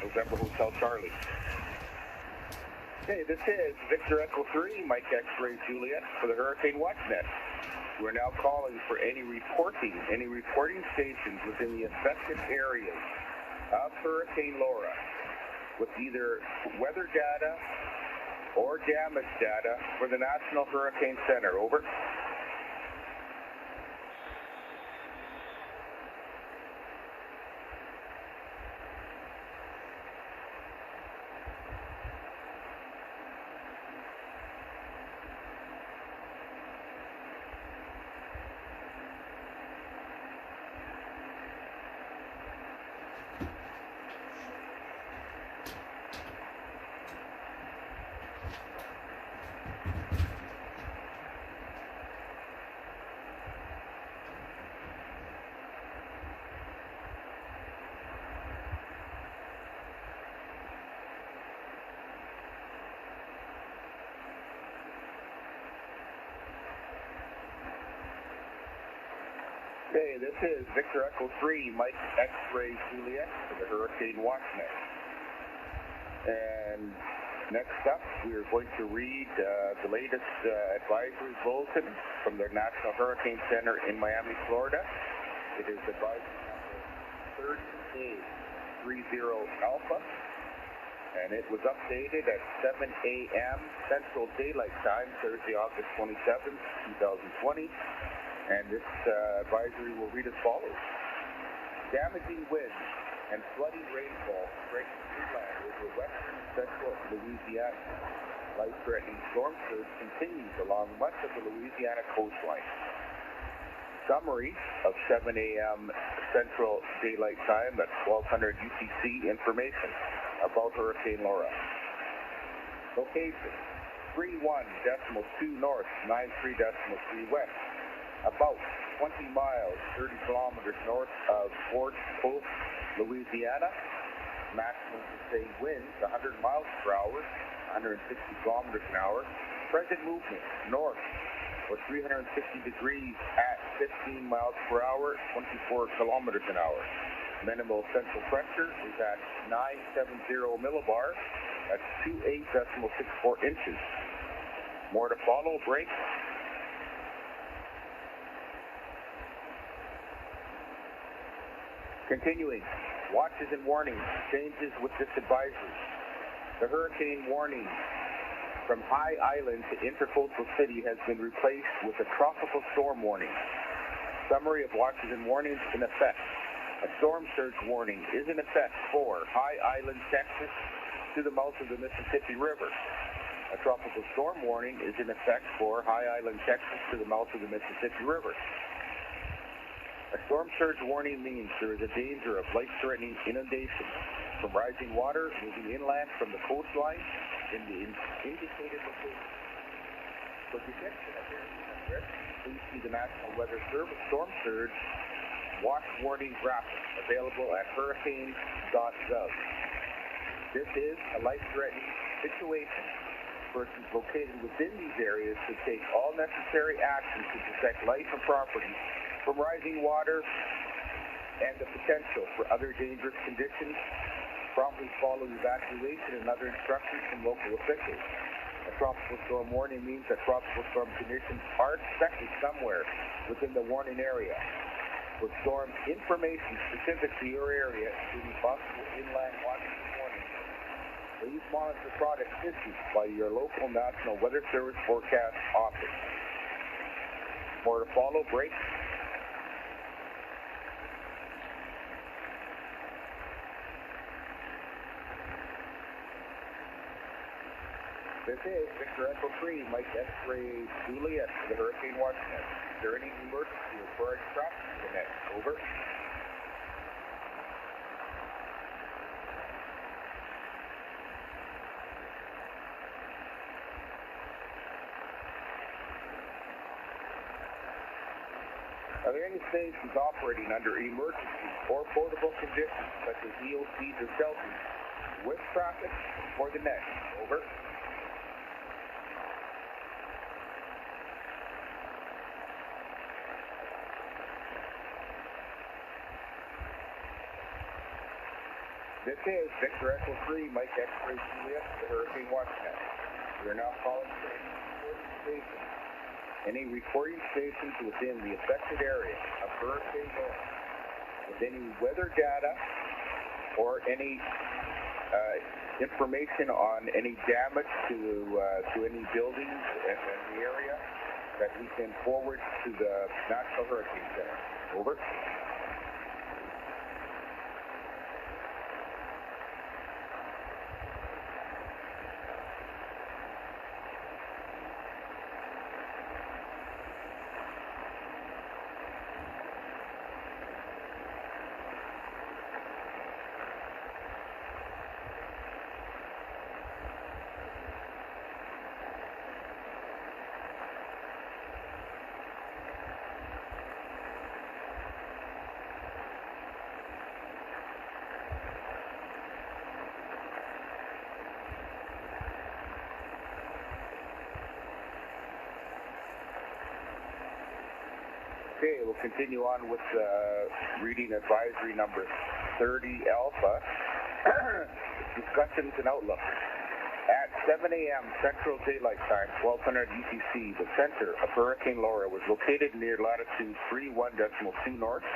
November Hotel Charlie. Hey, this is Victor Echo 3, Mike X-Ray Juliet for the Hurricane WatchNet. We're now calling for any reporting stations within the affected areas of Hurricane Laura with either weather data or damage data for the National Hurricane Center. Over. Hey, this is Victor Echo 3, Mike X-Ray Juliet for the Hurricane WatchNet. And next up, we are going to read the latest advisory bulletin from the National Hurricane Center in Miami, Florida. It is advisory number 30A30 Alpha, and it was updated at 7 a.m. Central Daylight Time, Thursday, August 27th, 2020. And this advisory will read as follows. Damaging winds and flooding rainfall breaking inland over western and central Louisiana. Life-threatening storm surge continues along much of the Louisiana coastline. Summary of 7 a.m. Central Daylight Time at 1200 UTC information about Hurricane Laura. Location, 31.2 north, 93.3 west. About 20 miles, 30 kilometers north of Fort Polk, Louisiana. Maximum sustained winds, 100 miles per hour, 160 kilometers an hour. Present movement, north, or 360 degrees at 15 miles per hour, 24 kilometers an hour. Minimal central pressure is at 970 millibar, that's 28.64 inches. More to follow, break. Continuing, watches and warnings, changes with this advisory. The hurricane warning from High Island to Intercoastal City has been replaced with a tropical storm warning. Summary of watches and warnings in effect. A storm surge warning is in effect for High Island, Texas to the mouth of the Mississippi River. A tropical storm warning is in effect for High Island, Texas to the mouth of the Mississippi River. A storm surge warning means there is a danger of life-threatening inundation from rising water moving inland from the coastline in the indicated location. For detection of areas at risk, please see the National Weather Service Storm Surge Watch Warning Graphic available at hurricanes.gov. This is a life-threatening situation. Persons located within these areas should take all necessary actions to protect life and property from rising water and the potential for other dangerous conditions. Promptly follow evacuation and other instructions from local officials. A tropical storm warning means that tropical storm conditions are expected somewhere within the warning area. For storm information specific to your area, including possible inland watches and warnings, please monitor products issued by your local National Weather Service Forecast Office. More to follow, break. This is Victor Echo 3, Mike X-Ray Juliet for the Hurricane WatchNet. Is there any emergency requiring traffic to the net? Over. Are there any stations operating under emergency or potable conditions such as EOCs or shelters with traffic for the net? Over. This is Victor Echo 3, Mike X-Ray Juliet, the Hurricane Watch Net. We are now calling for any recording stations. Any recording stations within the affected area of Hurricane Laura with any weather data or any information on any damage to any buildings in the area that we can forward to the National Hurricane Center. Over. Okay, we'll continue on with reading advisory number 30 Alpha, discussions and outlook. At 7 a.m. Central Daylight Time, 1200 UTC, the center of Hurricane Laura was located near latitude 31.2 north,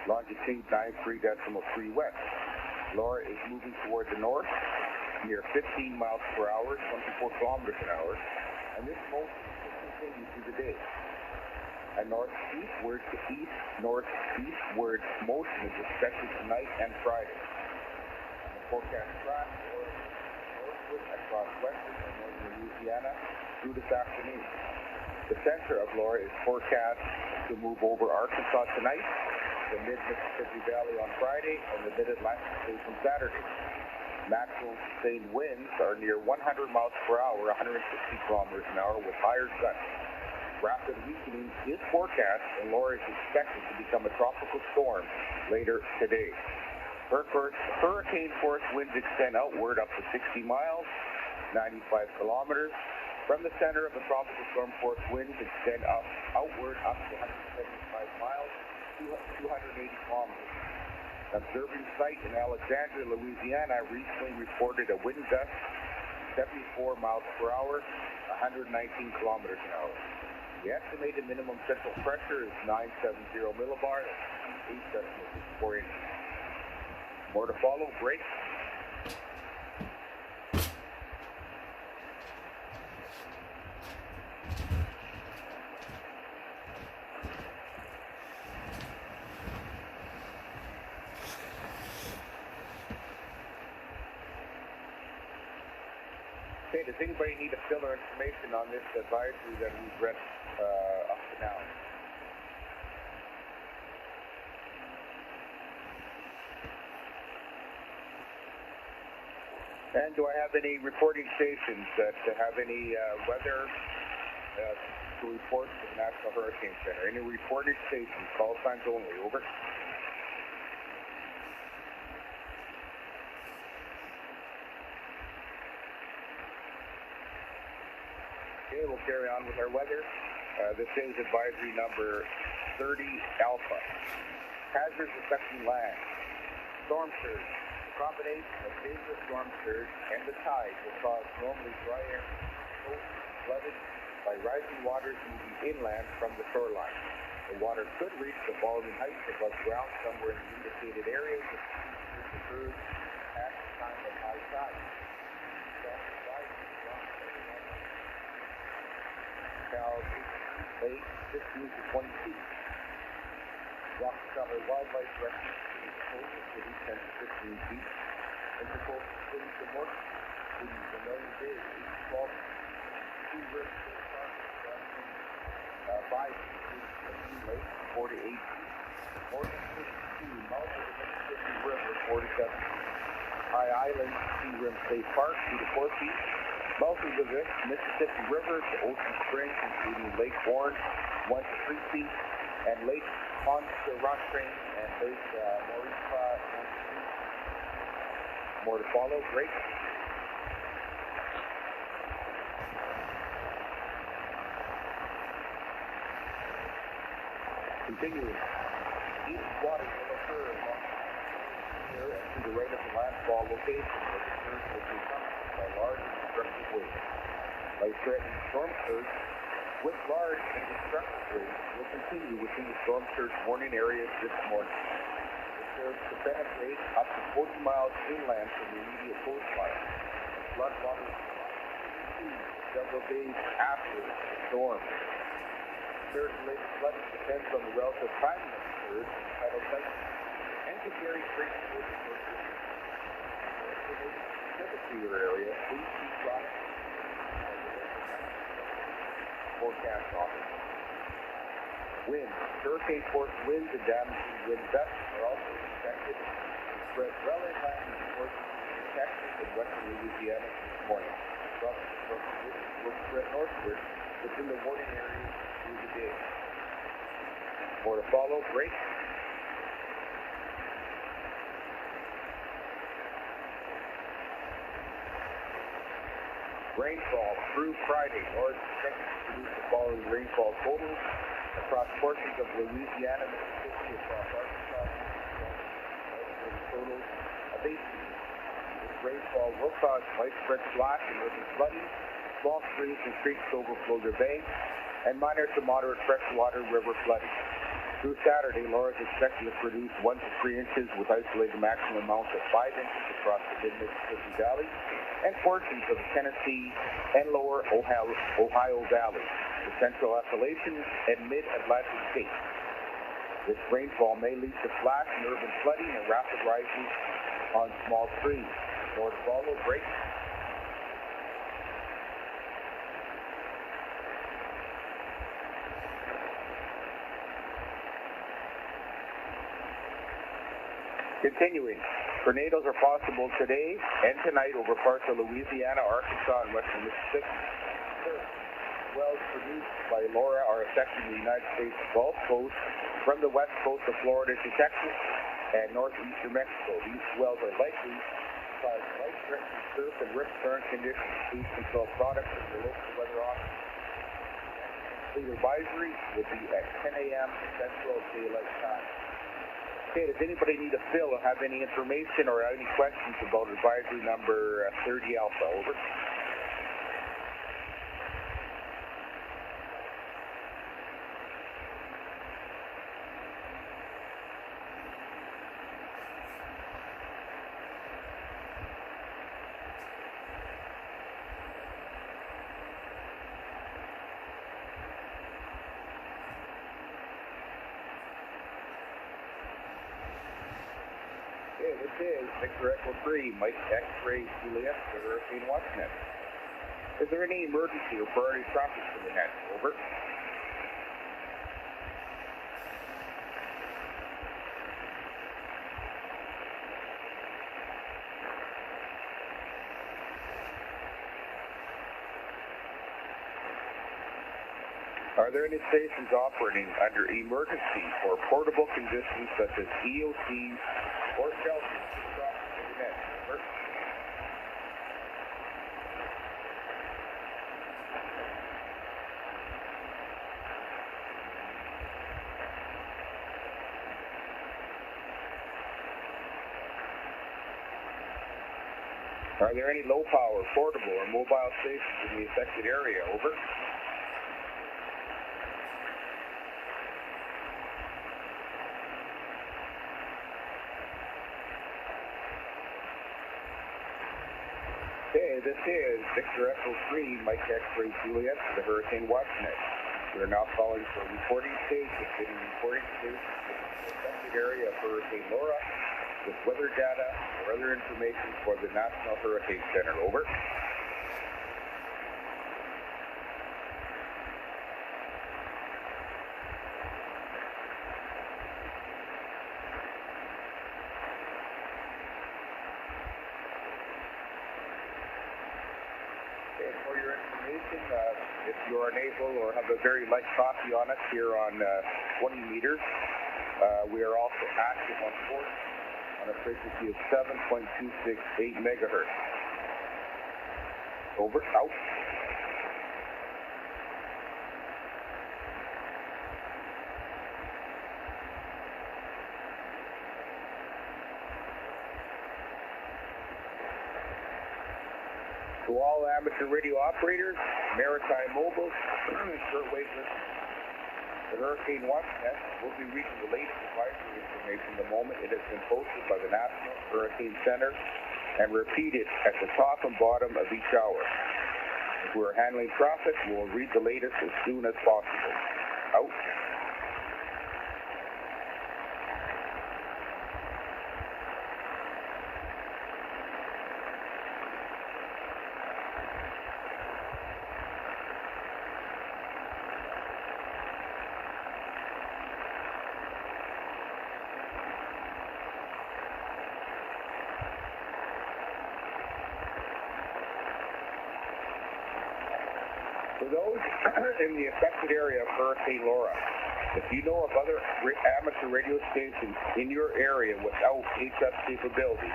longitude 93.3 west. Laura is moving toward the north, near 15 miles per hour, 24 kilometers an hour, and this motion will continue through the day. A northeastward to east-northeastward motion is expected tonight and Friday. The forecast tracks northward across western and northern Louisiana through this afternoon. The center of Laura is forecast to move over Arkansas tonight, the mid-Mississippi Valley on Friday, and the mid-Atlantic states on Saturday. Maximum sustained winds are near 100 miles per hour, 160 kilometers an hour with higher gusts. Rapid weakening is forecast, and Laura is expected to become a tropical storm later today. Hurricane force winds extend outward up to 60 miles, 95 kilometers. From the center of the tropical storm force winds extend outward up to 175 miles, 280 kilometers. An observing site in Alexandria, Louisiana recently reported a wind gust 74 miles per hour, 119 kilometers an hour. The estimated minimum central pressure is 970 millibar, that's 8.64 inches. More to follow, break. Okay, does anybody need further information on this advisory that we've read up to now? And do I have any reporting stations that have any weather to report to the National Hurricane Center? Any reported stations, call signs only, over. Okay, we'll carry on with our weather. This is advisory number 30 Alpha. Hazards affecting land. Storm surge. The combination of dangerous storm surge and the tide will cause normally dry air flooded by rising waters moving inland from the shoreline. The water could reach the following heights above ground somewhere in the indicated areas if this occurs at the time of high tide. Late 15 to 20 feet. Rockefeller Wildlife Refuge is closest to 10 to 15 feet. Interpol cities to north, cities the Million Bay, 12 Sea River State Park, 5 Lake, 4 to 8 feet. Northern City 2, mouth of the Mississippi River, 4 to 7 feet. High Island Sea Rim State Park, 2 to 4 feet. Mouth of the Mississippi River to Ocean Springs, including Lake Warren, 1 to 3 feet, and Lake Pontchartrain and Lake Moripa, 1 to 3 feet. More to follow. Great. Continuing. Each water will occur along here and to the right of the landfall location where the surge will be accompanied by large and destructive waves. Life-threatening storm surge with large and destructive waves will continue within the storm surge warning areas this morning. The surge to penetrate up to 40 miles inland from the immediate coastline. Flood water several days after the storm. Surge-related flooding depends on the relative timing of the surge and tidal cycle, and can vary greatly over the course of the year. Specific to your area, please keep track forecast office. Winds. Hurricane-force winds and damaging wind gusts are also expected to spread well inland in the course of Texas and western Louisiana this morning. Tropical conditions will spread northward within the warning areas through the day. More to follow. Break. Rainfall through Friday. North expected to produce the following rainfall totals across portions of Louisiana, Mississippi, across Arkansas, totals of 18. This rainfall will cause widespread flash and urban flooding, small streams and creeks to overflow their banks, and minor to moderate freshwater river flooding. Through Saturday, Laura is expected to produce 1 to 3 inches with isolated maximum amounts of 5 inches across the mid-Mississippi Valley and portions of the Tennessee and lower Ohio Valley, the Central Appalachians, and mid-Atlantic states. This rainfall may lead to flash and urban flooding and rapid rises on small streams. More to follow. Break. Continuing, tornadoes are possible today and tonight over parts of Louisiana, Arkansas, and western Mississippi. Wells produced by Laura are affecting the United States Gulf Coast from the west coast of Florida to Texas and northeastern Mexico. These wells are likely to cause life-threatening surf and rip current conditions. Please consult products in your local weather office. The advisory will be at 10 a.m. Central Daylight Time. Okay, does anybody need a fill or have any information or any questions about advisory number 30 Alpha? Over. Okay, this is Victor Echo 3, Mike X-Ray Juliet, the Hurricane Watchnet. Is there any emergency or priority traffic for the net? Over. Are there any stations operating under emergency or portable conditions such as EOCs or shelters across the net? Over. Are there any low power, portable, or mobile stations in the affected area? Over. Okay, this is Victor Echo 3, Mike X-Ray Juliet for the Hurricane Watchnet. We are now calling for reporting stations, getting reporting stations in the affected area of Hurricane Laura with weather data or other information for the National Hurricane Center. Over. For your information, if you're unable or have a very light copy on us here on 20 meters, we are also active on force on a frequency of 7.268 megahertz. Over. Out. To all amateur radio operators, maritime mobiles, shortwave listeners, the Hurricane Watch Net will be reading the latest advisory information the moment it has been posted by the National Hurricane Center and repeated at the top and bottom of each hour. If we're handling traffic, we'll read the latest as soon as possible. Out. For those in the affected area of Hurricane Laura, if you know of other amateur radio stations in your area without HF capability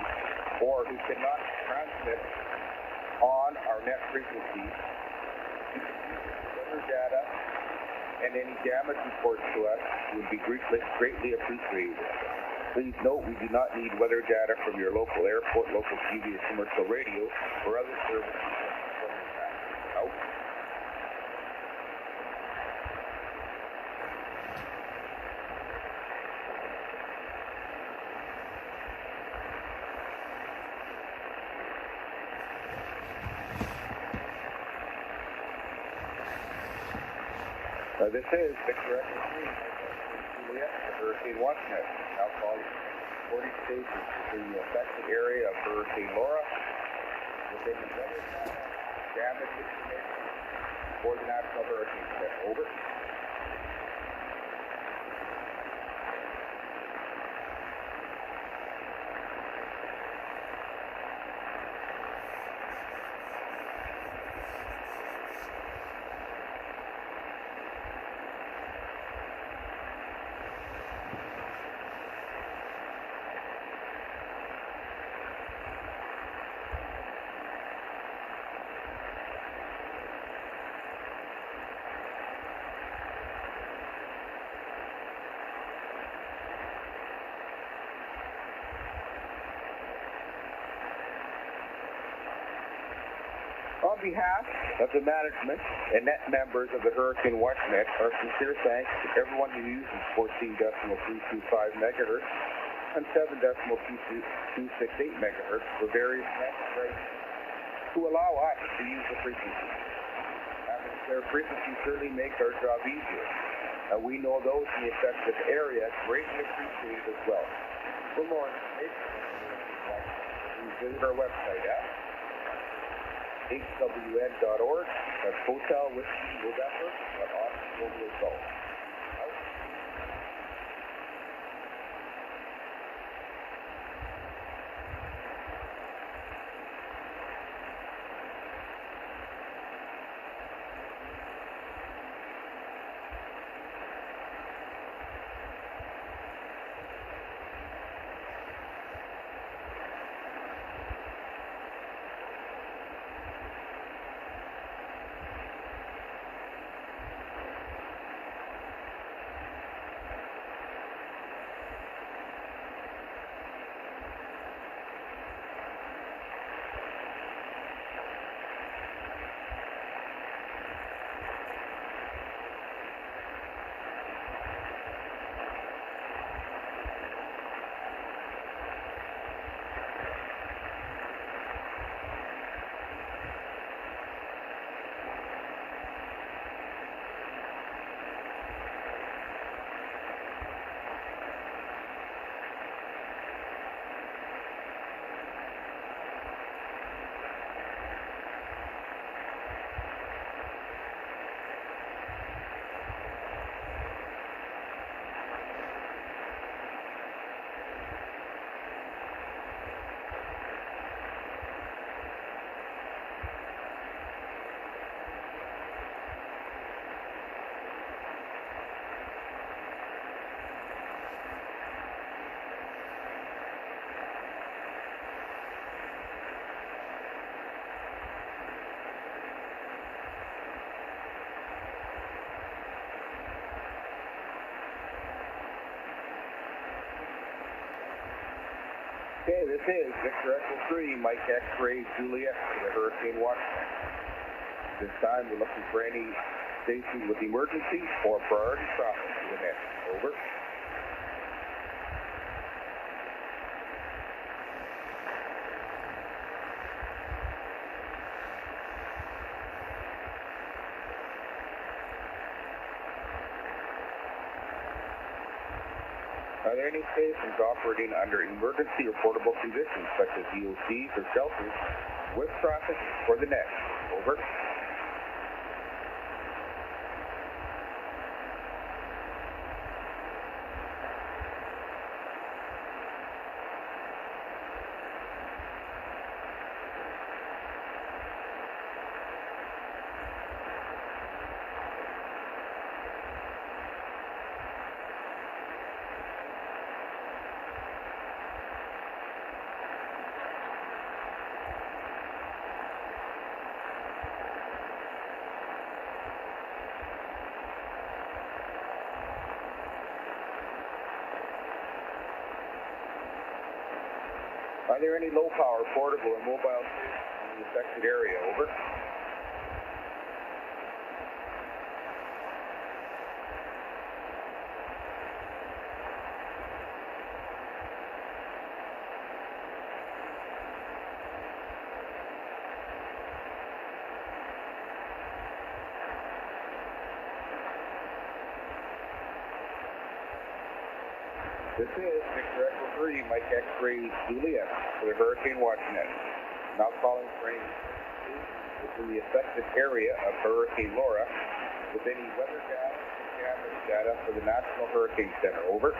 or who cannot transmit on our net frequency, weather data and any damage reports to us would be greatly appreciated. Please note we do not need weather data from your local airport, local TV, or commercial radio, or other services. Out. This is Victor Echo 3, Juliet, the Hurricane Watch Net, now calling 40 stations within the affected area of Hurricane Laura, within the weather damage information for the National Hurricane Center. Over. On behalf of the management and net members of the Hurricane Watch Net, our sincere thanks to everyone who uses 14.325 megahertz and 7.268 megahertz for various networks who allow us to use the frequency. Their frequency certainly makes our job easier, and we know those in the affected area greatly appreciate it as well. For more information, please visit our website at hwn.org. That's Hotel Whiskey November, Global Result. Okay, this is Victor Echo 3, Mike X-Ray Juliet for the Hurricane Watch Net. This time we're looking for any stations with emergency or priority traffic to the net. Over. Are there any stations operating under emergency or portable conditions, such as EOCs or shelters, with traffic for the net? Over. Are there any low-power, portable, or mobile stations in the affected area? Over. This is Victor Echo 3, Mike X-Ray Juliet for the Hurricane Watch Net. Now calling for any stations within the affected area of Hurricane Laura with any weather data and damage data for the National Hurricane Center. Over.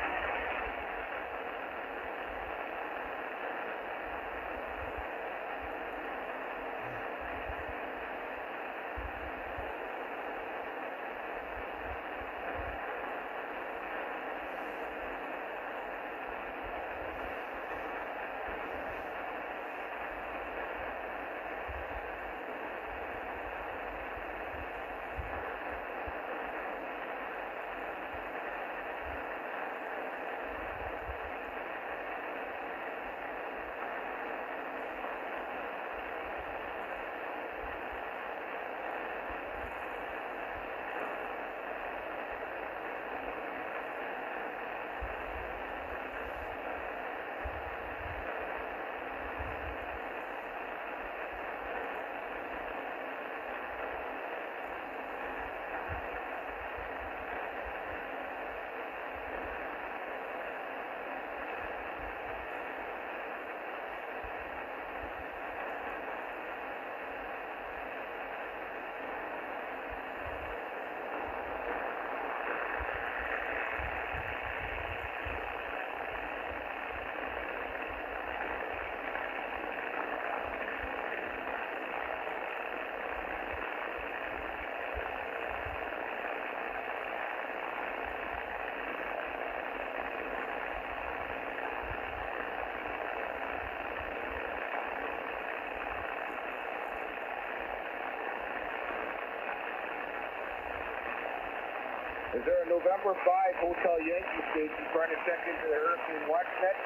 Is there a November 5 Hotel Yankee station trying to check into the Hurricane Watch Net,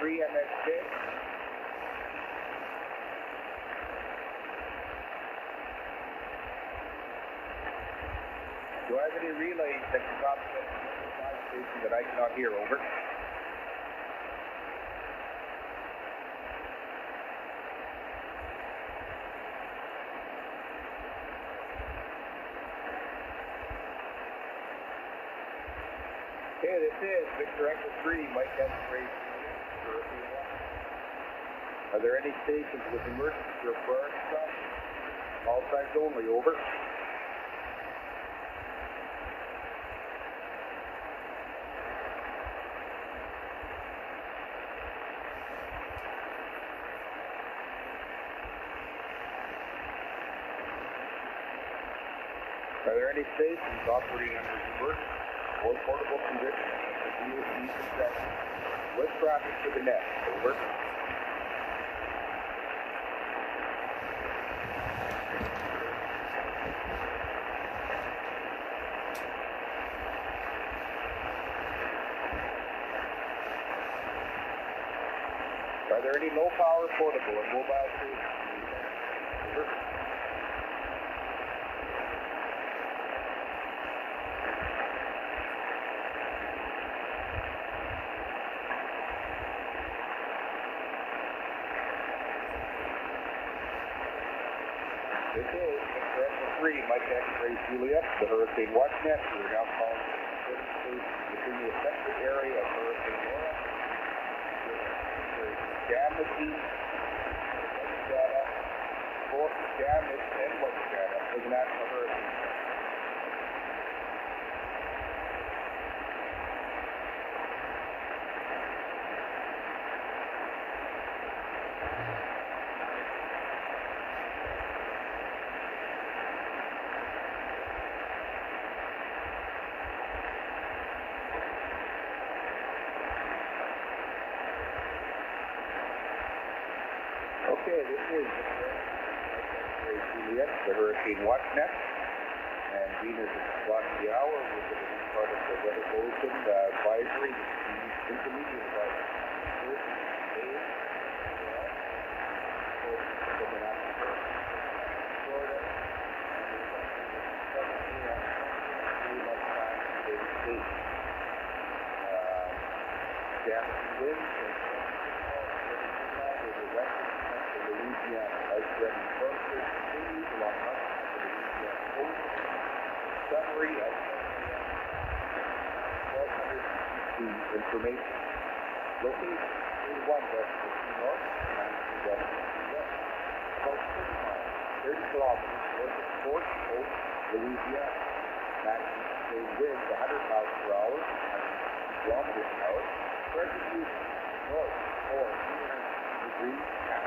E3MXJ? Do I have any relays that can copy the November 5 station that I cannot hear? Over. Okay, this is Victor Echo 3, Mike X-Ray. Are there any stations with emergency or priority traffic? All sides only. Over. Are there any stations operating under emergency or portable conditions such as EOCs and shelters with traffic to the net? Over. Are there any low-power, portable, or mobile stations? Over. Okay, Express 3, Mike X-Ray Juliet, the Hurricane Watch Net. We are now calling within the affected area of Hurricane Laura. Damaging data for damage and weather data for the National Hurricane. Okay, this is Juliet, the Hurricane Watch Net, and being as it's about the hour, we're going to be part of the weather bulletin advisory, the intermediate advisory. Florida, damaging winds and over western Louisiana. Ice-threatening frontier continues along much of the Louisiana coast. Summary of 1200 information. Location 31 west of north, 19 west of west. About 30 miles, 30 kilometers north of Fort Hope, Louisiana. Maximum winds 100 miles per hour, 150 kilometers per hour. Presently north or 300 degrees at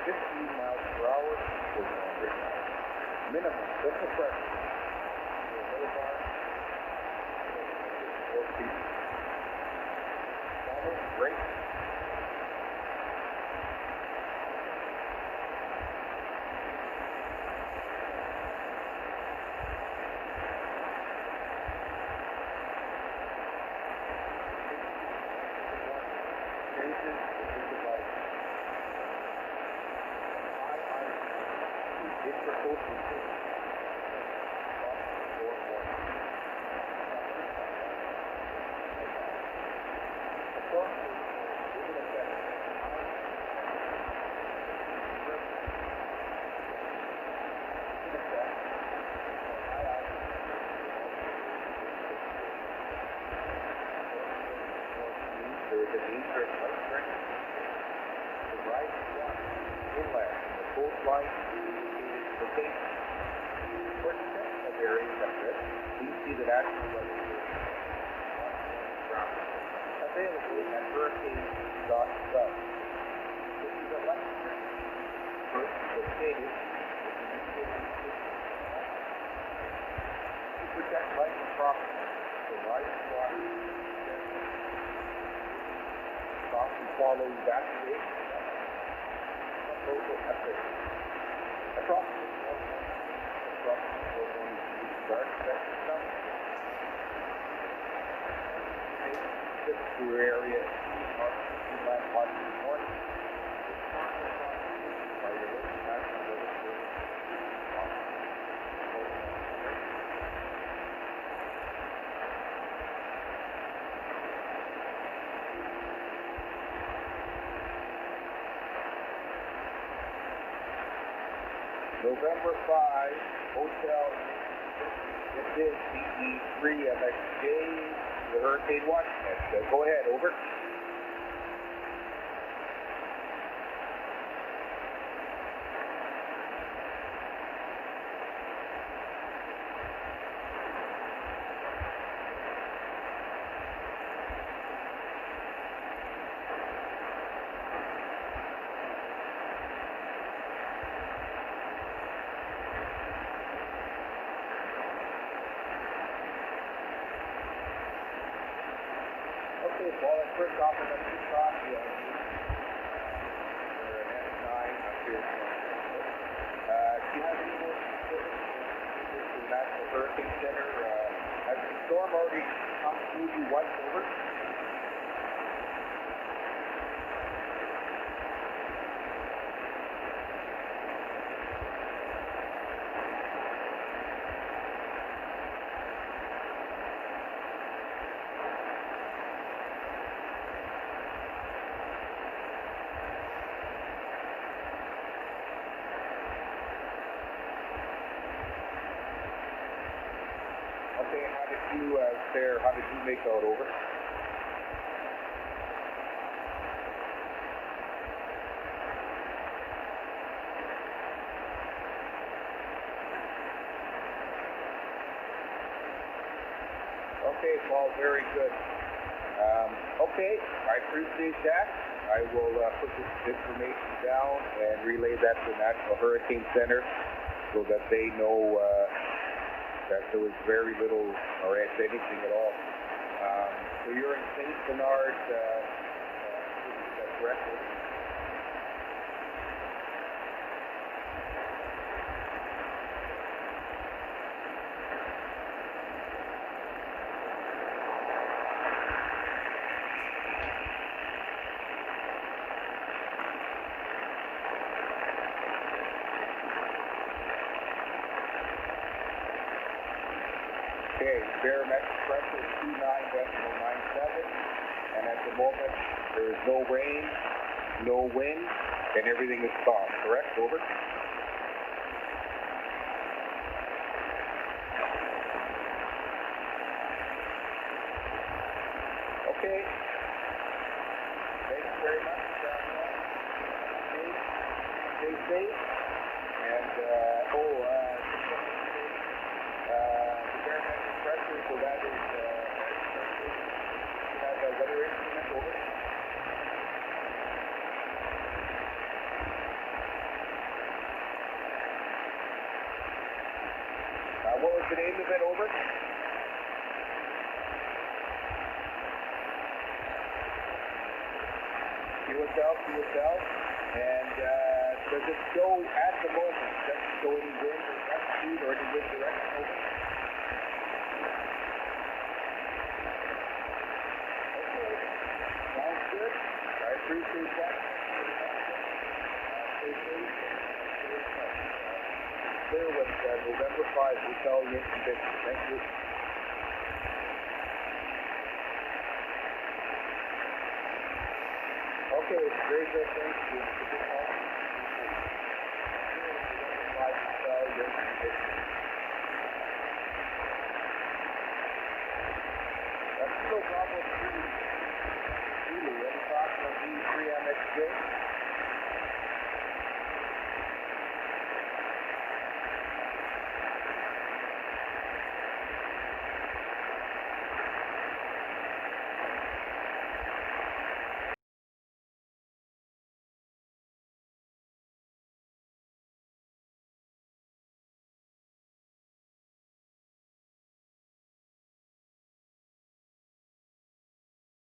15 miles per hour, 400 miles. Minimum central pressure for millibar, 4 feet. Normal rate. There is a need for a light drink to rise inland from the coastline location. For extent of areas at risk, please see the National Weather Service available at hurricane.gov. This is a light drink first located to protect life and property, provide water, often follow evacuation of local efforts. Approximately 4.1 dark spectrum. This tour area inland watching morning. By the National Weather Service. November 5, Hotel, this is CE3MXJ, the Hurricane Watch Net. Go ahead, over. Okay, well, at first off, I'm going to talk to you. We're at N9 up here. Do you have any more specifics to the National Hurricane Center? Has the storm already come through you once over? there. How did you make out? Over. Okay, Paul, very good. Okay, I appreciate that. I will put this information down and relay that to the National Hurricane Center so that they know that there was very little, or if anything at all. So you're in St. Bernard, is that correct? Okay, barometric pressure is 29.97, and at the moment there is no rain, no wind, and everything is calm, correct? Over. Okay. Thank you very much. Stay safe. And, the barometric pressure, so that is, you have a weather instrument. Over. What was the name of it? Over. QSL, and does it show at the moment, does it show any wind or gust speed or any wind direction? Over? Okay, sounds good. I appreciate that. Stay safe and stay in touch. Clear with November 5 retaliation condition. Thank you. Okay, very good. Thank you. November 5 retaliation condition.